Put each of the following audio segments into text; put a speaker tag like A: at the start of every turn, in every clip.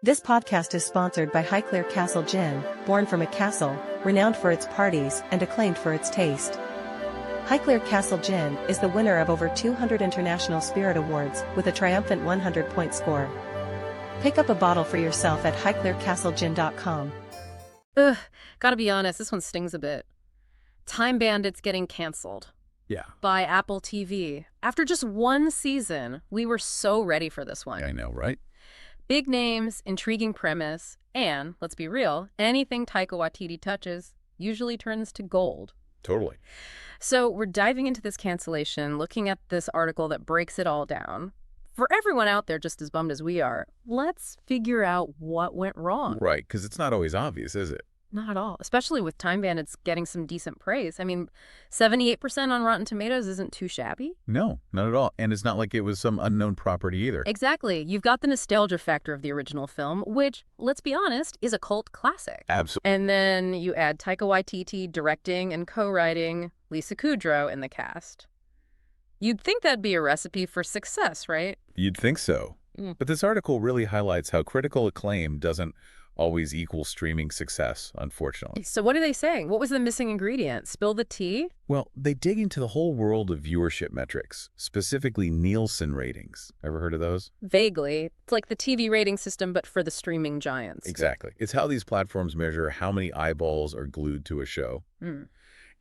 A: This podcast is sponsored by Highclere Castle Gin, born from a castle, renowned for its parties and acclaimed for its taste. Highclere Castle Gin is the winner of over 200 international spirit awards with a triumphant 100-point score. Pick up a bottle for yourself at highclerecastlegin.com.
B: Ugh, gotta be honest, this one stings a bit. Time Bandits getting canceled.
C: Yeah.
B: By AppleTV. After just one season, we were so ready for this one.
C: I know, right?
B: Big names, intriguing premise, and, let's be real, anything Taika Waititi touches usually turns to gold.
C: Totally.
B: So we're diving into this cancellation, looking at this article that breaks it all down. For everyone out there just as bummed as we are, let's figure out what went wrong.
C: Right, because it's not always obvious, is it?
B: Not at all, especially with Time Bandits getting some decent praise. I mean, 78% on Rotten Tomatoes isn't too shabby.
C: No, not at all. And it's not like it was some unknown property either.
B: Exactly. You've got the nostalgia factor of the original film, which, let's be honest, is a cult classic.
C: Absolutely.
B: And then you add Taika Waititi directing and co-writing, Lisa Kudrow in the cast. You'd think that'd be a recipe for success, right?
C: You'd think so. But this article really highlights how critical acclaim doesn't always equal streaming success, unfortunately.
B: So what are they saying? What was the missing ingredient? Spill the tea?
C: Well, they dig into the whole world of viewership metrics, specifically Nielsen ratings. Ever heard of those?
B: Vaguely. It's like the TV rating system, but for the streaming giants.
C: Exactly. It's how these platforms measure how many eyeballs are glued to a show.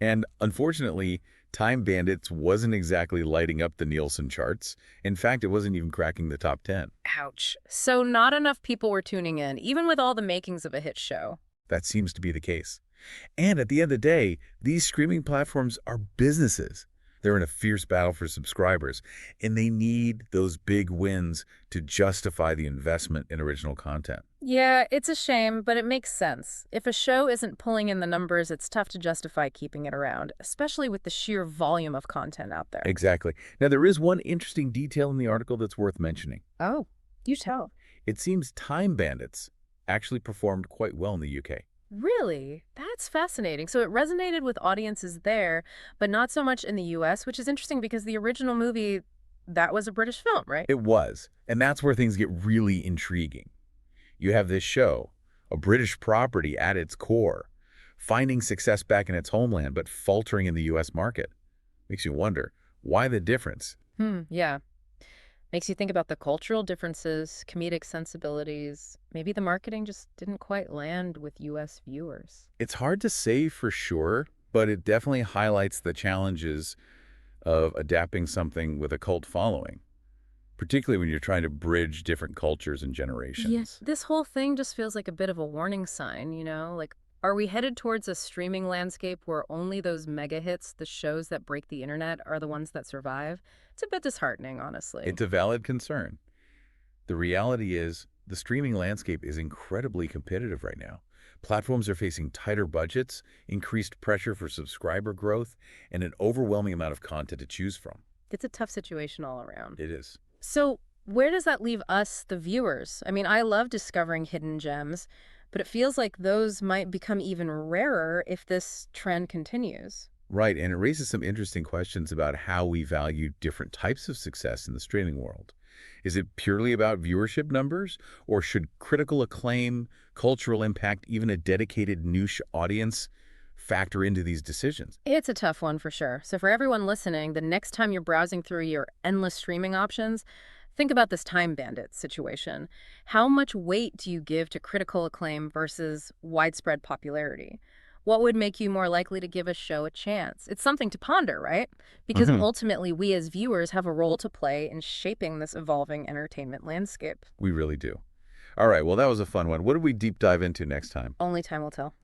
C: And unfortunately, Time Bandits wasn't exactly lighting up the Nielsen charts. In fact, it wasn't even cracking the top 10.
B: Ouch. So not enough people were tuning in, even with all the makings of a hit show.
C: That seems to be the case. And at the end of the day, these streaming platforms are businesses. They're in a fierce battle for subscribers, and they need those big wins to justify the investment in original content.
B: Yeah, it's a shame, but it makes sense. If a show isn't pulling in the numbers, it's tough to justify keeping it around, especially with the sheer volume of content out there.
C: Exactly. Now, there is one interesting detail in the article that's worth mentioning.
B: Oh, you tell.
C: It seems Time Bandits actually performed quite well in the UK.
B: Really? That's fascinating. So it resonated with audiences there, but not so much in the US, which is interesting because the original movie, that was a British film, right?
C: It was. And that's where things get really intriguing. You have this show, a British property at its core, finding success back in its homeland, but faltering in the US market. Makes you wonder, why the difference?
B: Yeah. Makes you think about the cultural differences, comedic sensibilities. Maybe the marketing just didn't quite land with US viewers.
C: It's hard to say for sure, but it definitely highlights the challenges of adapting something with a cult following, particularly when you're trying to bridge different cultures and generations.
B: Yes. This whole thing just feels like a bit of a warning sign, you know? Like, are we headed towards a streaming landscape where only those mega hits, the shows that break the internet, are the ones that survive? It's a bit disheartening, honestly.
C: It's a valid concern. The reality is, the streaming landscape is incredibly competitive right now. Platforms are facing tighter budgets, increased pressure for subscriber growth, and an overwhelming amount of content to choose from.
B: It's a tough situation all around.
C: It is.
B: So where does that leave us, the viewers? I mean, I love discovering hidden gems, but it feels like those might become even rarer if this trend continues.
C: Right, and it raises some interesting questions about how we value different types of success in the streaming world. Is it purely about viewership numbers, or should critical acclaim, cultural impact, even a dedicated niche audience factor into these decisions?
B: It's a tough one for sure. So for everyone listening, the next time you're browsing through your endless streaming options, think about this Time Bandits situation. How much weight do you give to critical acclaim versus widespread popularity? What would make you more likely to give a show a chance? It's something to ponder, right? Because ultimately, we as viewers have a role to play in shaping this evolving entertainment landscape.
C: We really do. All right, well, that was a fun one. What did we deep dive into next time?
B: Only time will tell.